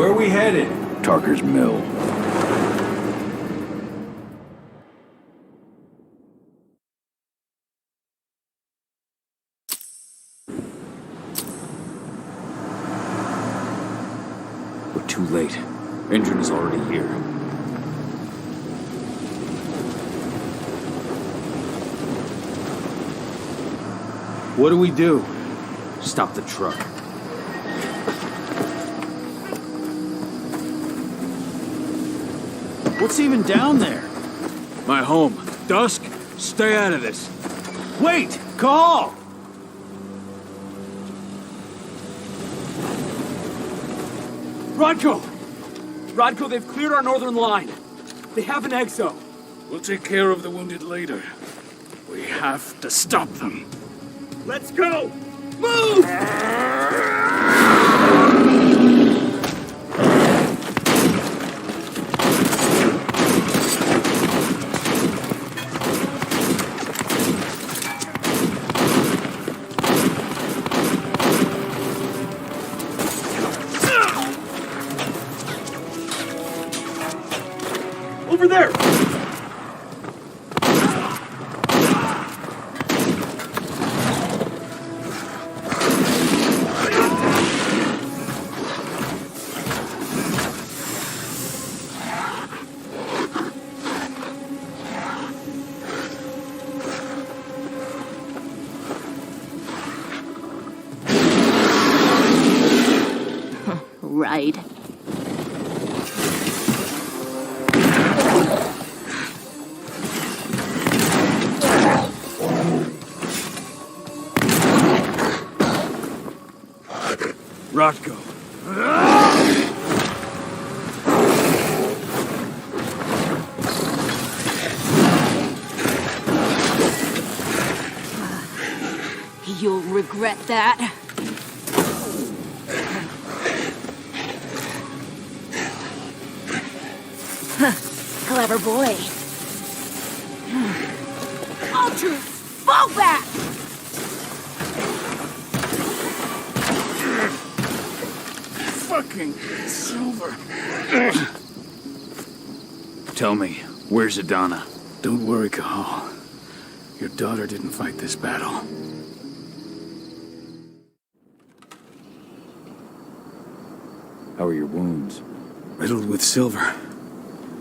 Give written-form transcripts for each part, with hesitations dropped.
Where are we headed? Tarker's Mill. We're too late. Engine is already here. What do we do? Stop the truck. What's even down there? My home. Dusk, stay out of this. Wait! Call! Rodko! Rodko, they've cleared our northern line. They have an exo. We'll take care of the wounded later. We have to stop them. Let's go! Move! Over there! Right. Rodko. You'll regret that. Clever boy. Ultra, fall back! Fucking Silver. Tell me, where's Adana? Don't worry, Cahal. Your daughter didn't fight this battle. How are your wounds? Riddled with silver.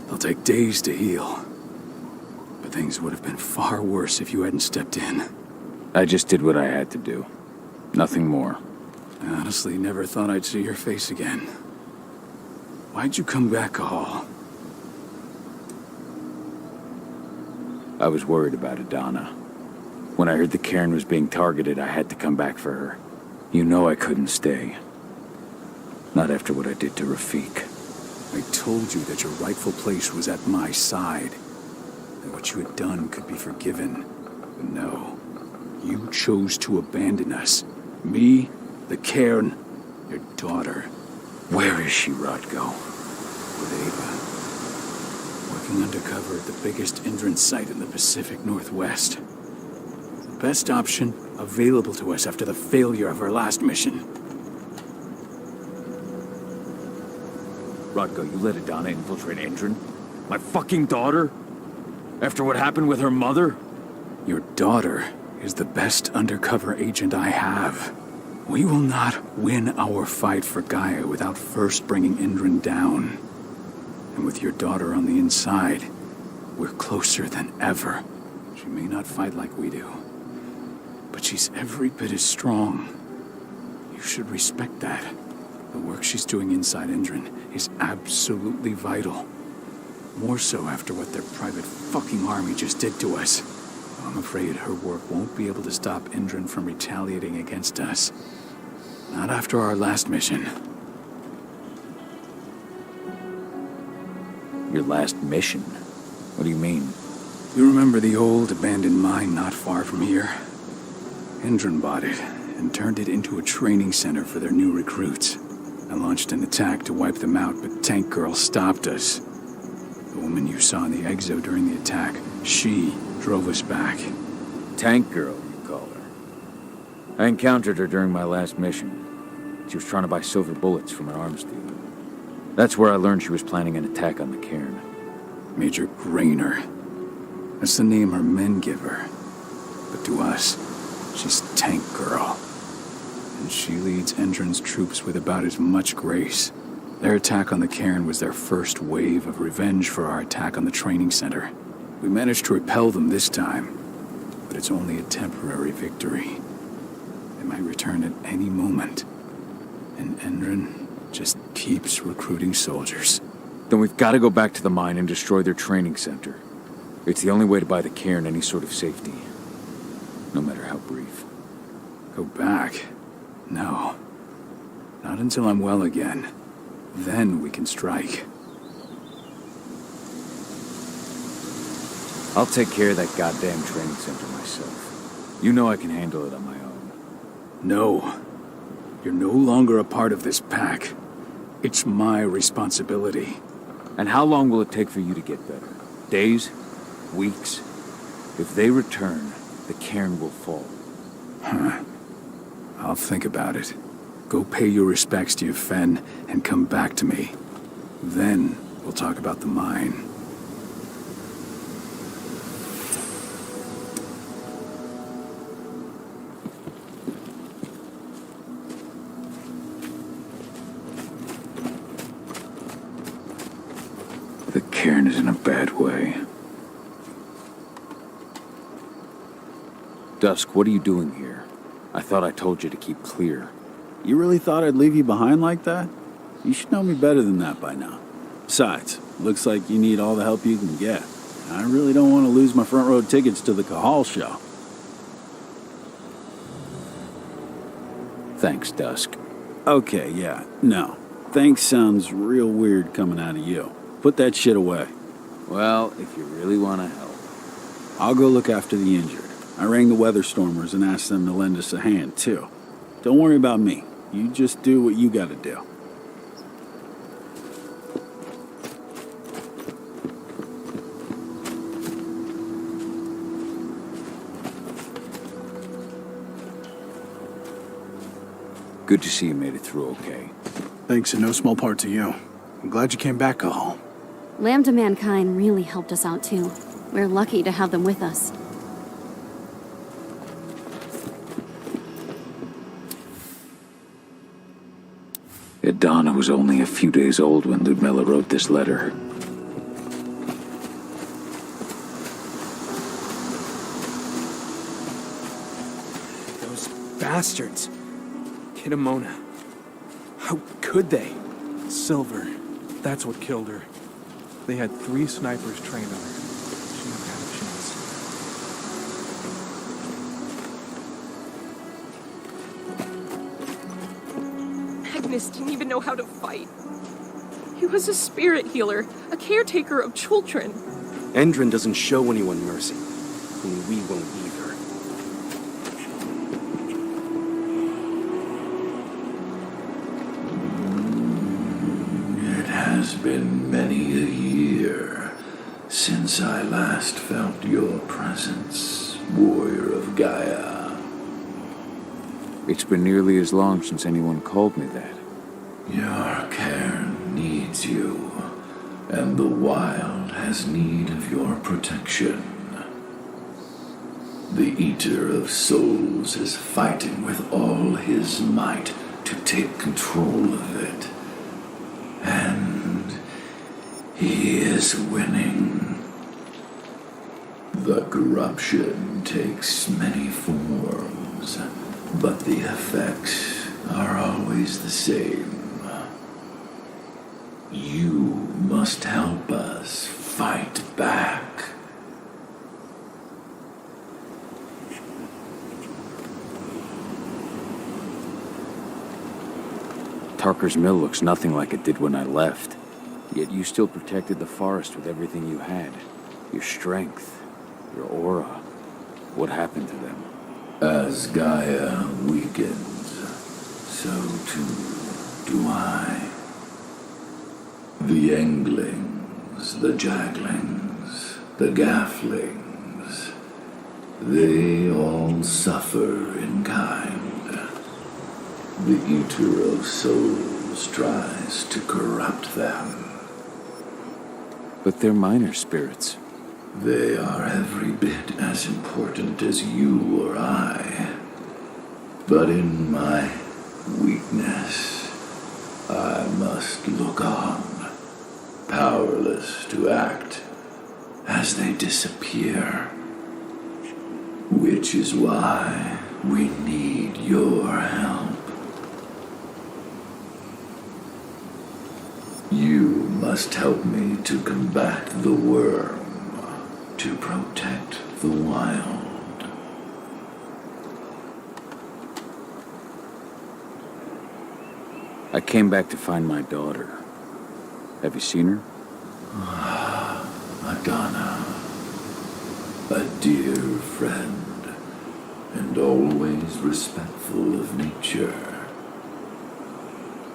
They'll take days to heal. But things would have been far worse if you hadn't stepped in. I just did what I had to do. Nothing more. I honestly never thought I'd see your face again. Why'd you come back, Cahal? I was worried about Adana. When I heard the cairn was being targeted, I had to come back for her. You know I couldn't stay. Not after what I did to Rafik. I told you that your rightful place was at my side. That what you had done could be forgiven. But no. You chose to abandon us. Me, the cairn, your daughter. Where is she, Rodko? With Ava. Working undercover at the biggest Indran site in the Pacific Northwest. The best option available to us after the failure of our last mission. Rodko, you let Adana infiltrate Indran? My fucking daughter? After what happened with her mother? Your daughter is the best undercover agent I have. We will not win our fight for Gaia without first bringing Indran down. And with your daughter on the inside, we're closer than ever. She may not fight like we do, but she's every bit as strong. You should respect that. The work she's doing inside Indran is absolutely vital. More so after what their private fucking army just did to us. I'm afraid her work won't be able to stop Indran from retaliating against us. Not after our last mission. Your last mission? What do you mean? You remember the old abandoned mine not far from here? Indran bought it and turned it into a training center for their new recruits. I launched an attack to wipe them out, but Tank Girl stopped us. The woman you saw in the exo during the attack, she drove us back. Tank Girl, you call her. I encountered her during my last mission. She was trying to buy silver bullets from an arms dealer. That's where I learned she was planning an attack on the cairn. Major Grainer. That's the name her men give her. But to us, she's Tank Girl. And she leads Endron's troops with about as much grace. Their attack on the cairn was their first wave of revenge for our attack on the training center. We managed to repel them this time, but it's only a temporary victory. They might return at any moment. And Endron just keeps recruiting soldiers. Then we've got to go back to the mine and destroy their training center. It's the only way to buy the cairn any sort of safety. No matter how brief. Go back? No. Not until I'm well again. Then we can strike. I'll take care of that goddamn training center myself. You know I can handle it on my own. No. You're no longer a part of this pack. It's my responsibility. And how long will it take for you to get better? Days? Weeks? If they return, the cairn will fall. Huh. I'll think about it. Go pay your respects to your Fen and come back to me. Then we'll talk about the mine. The cairn is in a bad way. Dusk, what are you doing here? I thought I told you to keep clear. You really thought I'd leave you behind like that? You should know me better than that by now. Besides, looks like you need all the help you can get. I really don't want to lose my front row tickets to the Cahal show. Thanks, Dusk. Okay, yeah, no. Thanks sounds real weird coming out of you. Put that shit away. Well, if you really want to help. I'll go look after the injured. I rang the Weatherstormers and asked them to lend us a hand, too. Don't worry about me. You just do what you gotta do. Good to see you made it through okay. Thanks in no small part to you. I'm glad you came back, Cahal. Lambda Mankind really helped us out too. We're lucky to have them with us. Donna was only a few days old when Ludmilla wrote this letter. Those bastards. Hetmana. How could they? Silver. That's what killed her. They had 3 snipers trained on her. She never had a chance. Magnus didn't even know how to fight. He was a spirit healer, a caretaker of children. Endron doesn't show anyone mercy, and we won't either. It has been many a year since I last felt your presence, warrior of Gaia. It's been nearly as long since anyone called me that. Your cairn needs you, and the wild has need of your protection. The Eater of Souls is fighting with all his might to take control of it. And he is winning. The corruption takes many forms, but the effects are always the same. You must help us fight back. Tarker's mill looks nothing like it did when I left. Yet you still protected the forest with everything you had. Your strength, your aura. What happened to them? As Gaia weakens, so too do I. The Englings, the Jaglings, the Gafflings, they all suffer in kind. The Eater of Souls souls tries to corrupt them. But they're minor spirits. They are every bit as important as you or I. But in my weakness, I must look on, powerless to act as they disappear. Which is why we need your help. You must help me to combat the worm, to protect the wild. I came back to find my daughter. Have you seen her? Madonna, a dear friend, and always respectful of nature.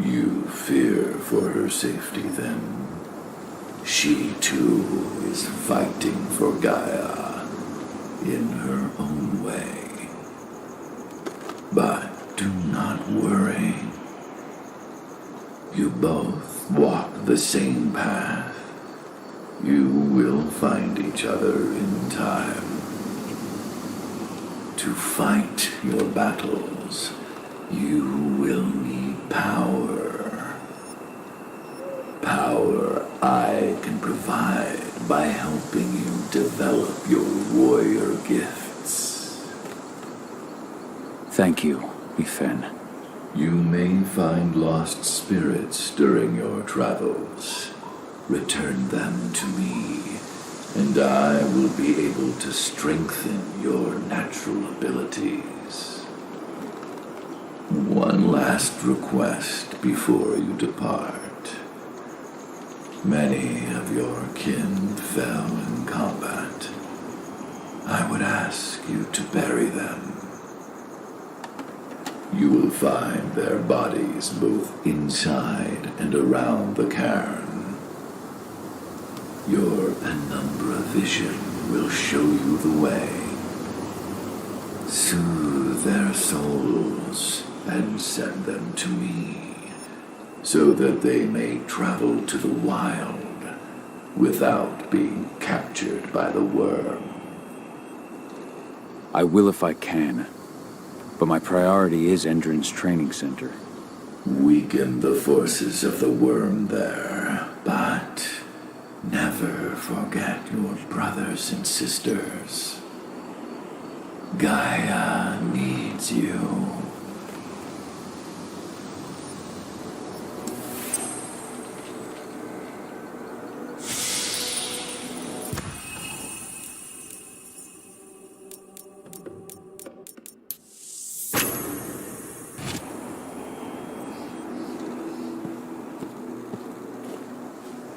You fear for her safety, then? She, too, is fighting for Gaia in her own way. But do not worry. You both walk the same path. You will find each other in time. To fight your battles, you will need power. Power I can provide by helping you develop your warrior gifts. Thank you, Ifen. You may find lost spirits during your travels. Return them to me, and I will be able to strengthen your natural abilities. One last request before you depart. Many of your kin fell in combat. I would ask you to bury them. You will find their bodies both inside and around the cairn. Your penumbra vision will show you the way. Soothe their souls and send them to me, so that they may travel to the wild without being captured by the worm. I will if I can, but my priority is Endrin's training center. Weaken the forces of the worm there, but never forget your brothers and sisters. Gaia needs you.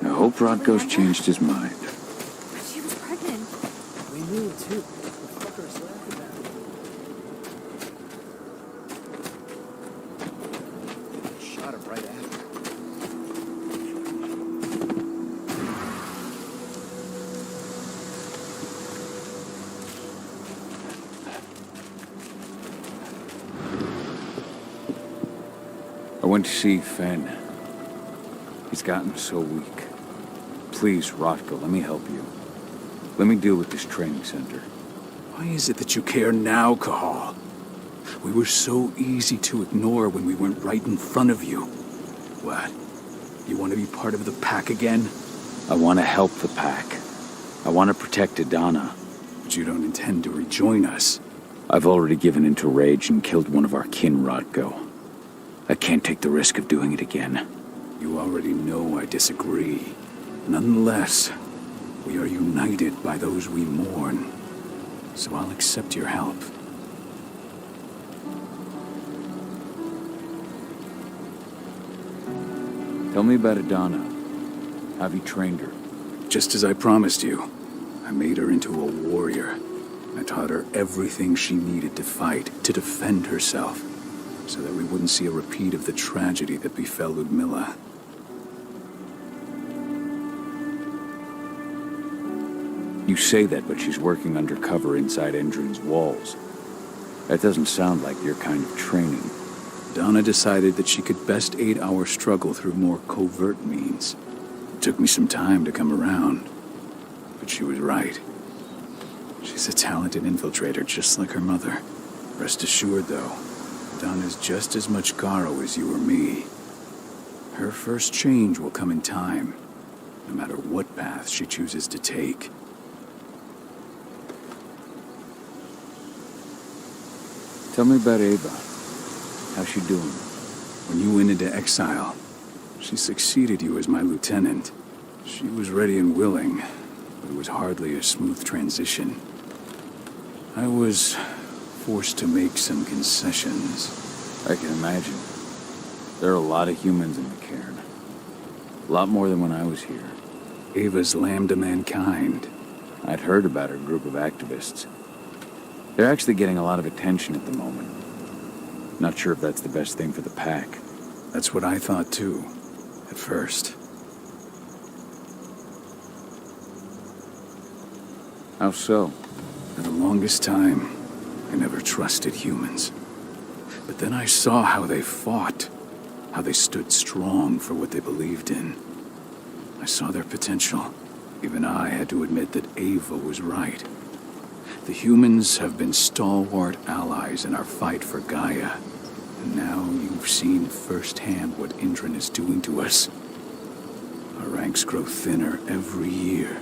I hope Rodko's changed his mind. She was pregnant. We knew too. The fuckers laughed about it. Shot him right after. I went to see Fen. He's gotten so weak. Please, Rodko, let me help you. Let me deal with this training center. Why is it that you care now, Cahal? We were so easy to ignore when we went right in front of you. What? You want to be part of the pack again? I want to help the pack. I want to protect Adana. But you don't intend to rejoin us. I've already given into rage and killed one of our kin, Rodko. I can't take the risk of doing it again. You already know I disagree. Nonetheless, we are united by those we mourn. So I'll accept your help. Tell me about Adana. Have you trained her? Just as I promised you, I made her into a warrior. I taught her everything she needed to fight, to defend herself, so that we wouldn't see a repeat of the tragedy that befell Ludmilla. You say that, but she's working undercover inside Endrin's walls. That doesn't sound like your kind of training. Donna decided that she could best aid our struggle through more covert means. It took me some time to come around, but she was right. She's a talented infiltrator, just like her mother. Rest assured, though, Donna's just as much Garo as you or me. Her first change will come in time, no matter what path she chooses to take. Tell me about Ava. How's she doing? When you went into exile, she succeeded you as my lieutenant. She was ready and willing, but it was hardly a smooth transition. I was forced to make some concessions. I can imagine. There are a lot of humans in the cairn. A lot more than when I was here. Ava's lambda mankind. I'd heard about her group of activists. They're actually getting a lot of attention at the moment. Not sure if that's the best thing for the pack. That's what I thought too, at first. How so? For the longest time, I never trusted humans. But then I saw how they fought, how they stood strong for what they believed in. I saw their potential. Even I had to admit that Ava was right. The humans have been stalwart allies in our fight for Gaia. And now you've seen firsthand what Indran is doing to us. Our ranks grow thinner every year.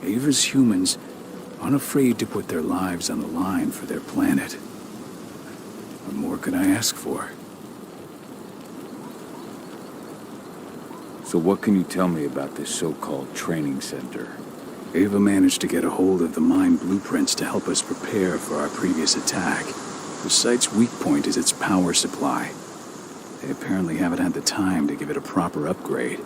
Ava's humans aren't afraid to put their lives on the line for their planet. What more could I ask for? So what can you tell me about this so-called training center? Ava managed to get a hold of the mine blueprints to help us prepare for our previous attack. The site's weak point is its power supply. They apparently haven't had the time to give it a proper upgrade.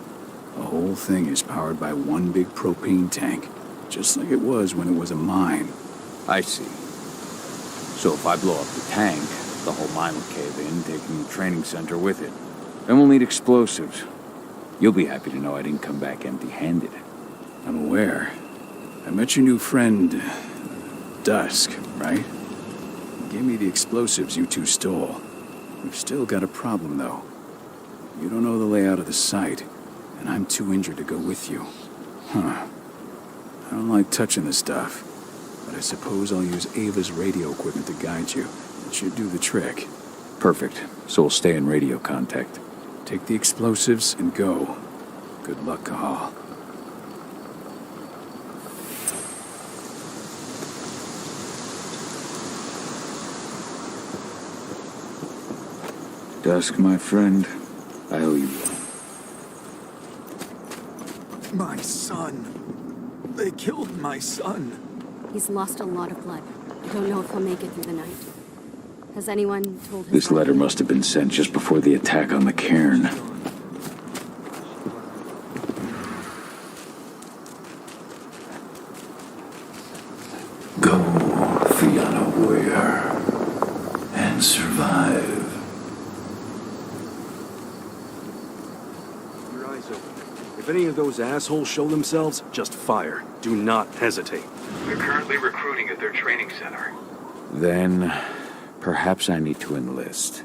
The whole thing is powered by one big propane tank, just like it was when it was a mine. I see. So if I blow up the tank, the whole mine will cave in, taking the training center with it. Then we'll need explosives. You'll be happy to know I didn't come back empty-handed. I'm aware. I met your new friend, Dusk, right? He gave me the explosives you two stole. We've still got a problem, though. You don't know the layout of the site, and I'm too injured to go with you. Huh. I don't like touching the stuff, but I suppose I'll use Ava's radio equipment to guide you. It should do the trick. Perfect. So we'll stay in radio contact. Take the explosives and go. Good luck, Cahal. Dusk, my friend, I owe you one. My son. They killed my son. He's lost a lot of blood. I don't know if he'll make it through the night. Has anyone told him? This letter must have been sent just before the attack on the cairn. Go, Fianna warrior, and survive. Your eyes open. If any of those assholes show themselves, just fire. Do not hesitate. We're currently recruiting at their training center. Then, perhaps I need to enlist.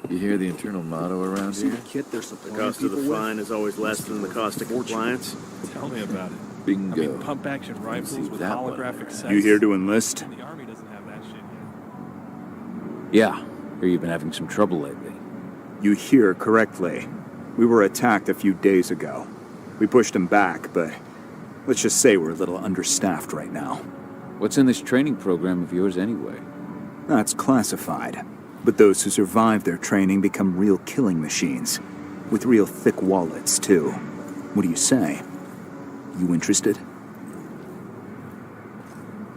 You hear the internal motto around here? Kit, there's The cost of the fine is always less than the cost of compliance. Tell me about it. Bingo. I mean, pump-action rifles with that one. holographic sights. You here to enlist? And the army doesn't have that shit yet. Yeah, hear you've been having some trouble lately. You hear correctly. We were attacked a few days ago. We pushed them back, but let's just say we're a little understaffed right now. What's in this training program of yours anyway? That's classified. But those who survive their training become real killing machines. With real thick wallets, too. What do you say? You interested?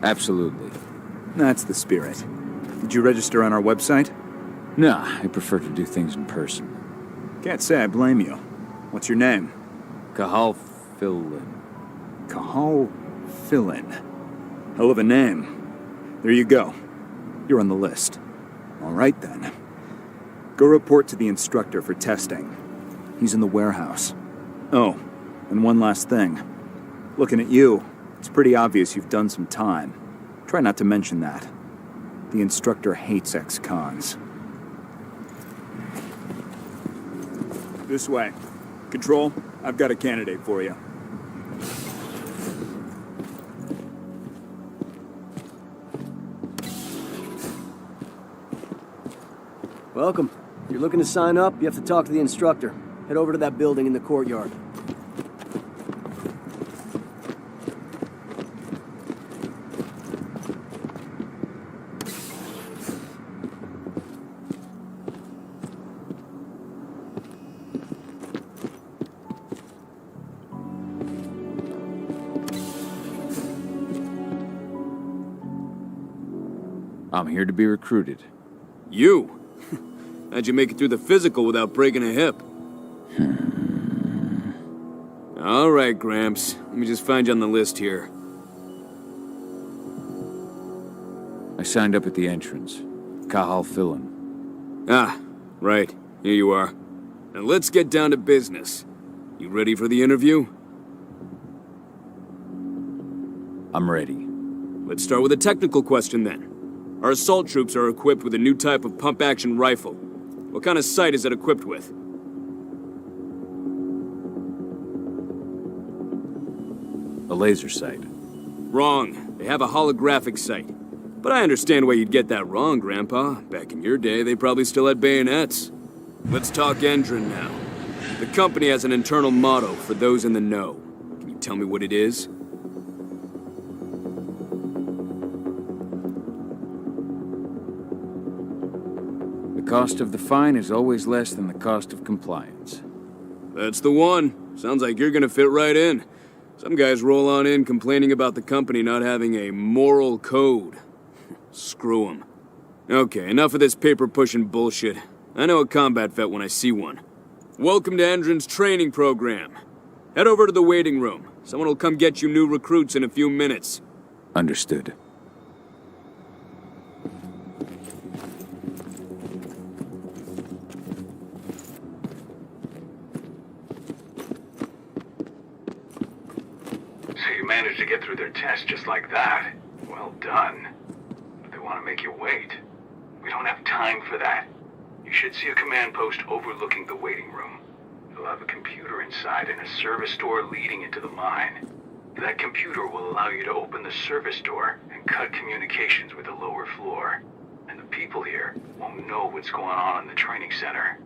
Absolutely. That's the spirit. Did you register on our website? Nah, I prefer to do things in person. Can't say I blame you. What's your name? Cahal Fillin. Cahal Fillin. Hell of a name. There you go. You're on the list. All right, then. Go report to the instructor for testing. He's in the warehouse. Oh, and one last thing. Looking at you, it's pretty obvious you've done some time. Try not to mention that. The instructor hates ex-cons. This way. Control, I've got a candidate for you. Welcome. If you're looking to sign up, you have to talk to the instructor. Head over to that building in the courtyard. I'm here to be recruited. You? How'd you make it through the physical without breaking a hip? All right, Gramps. Let me just find you on the list here. I signed up at the entrance. Kahal Filin. Ah, right. Here you are. Now let's get down to business. You ready for the interview? I'm ready. Let's start with a technical question then. Our assault troops are equipped with a new type of pump-action rifle. What kind of sight is it equipped with? A laser sight. Wrong. They have a holographic sight. But I understand why you'd get that wrong, Grandpa. Back in your day, they probably still had bayonets. Let's talk Endron now. The company has an internal motto for those in the know. Can you tell me what it is? The cost of the fine is always less than the cost of compliance. That's the one. Sounds like you're gonna fit right in. Some guys roll on in complaining about the company not having a moral code. Screw 'em. Okay, enough of this paper-pushing bullshit. I know a combat vet when I see one. Welcome to Endron's training program. Head over to the waiting room. Someone will come get you new recruits in a few minutes. Understood. So you managed to get through their test just like that. Well done. But they want to make you wait. We don't have time for that. You should see a command post overlooking the waiting room. It'll have a computer inside and a service door leading into the mine. That computer will allow you to open the service door and cut communications with the lower floor. And the people here won't know what's going on in the training center.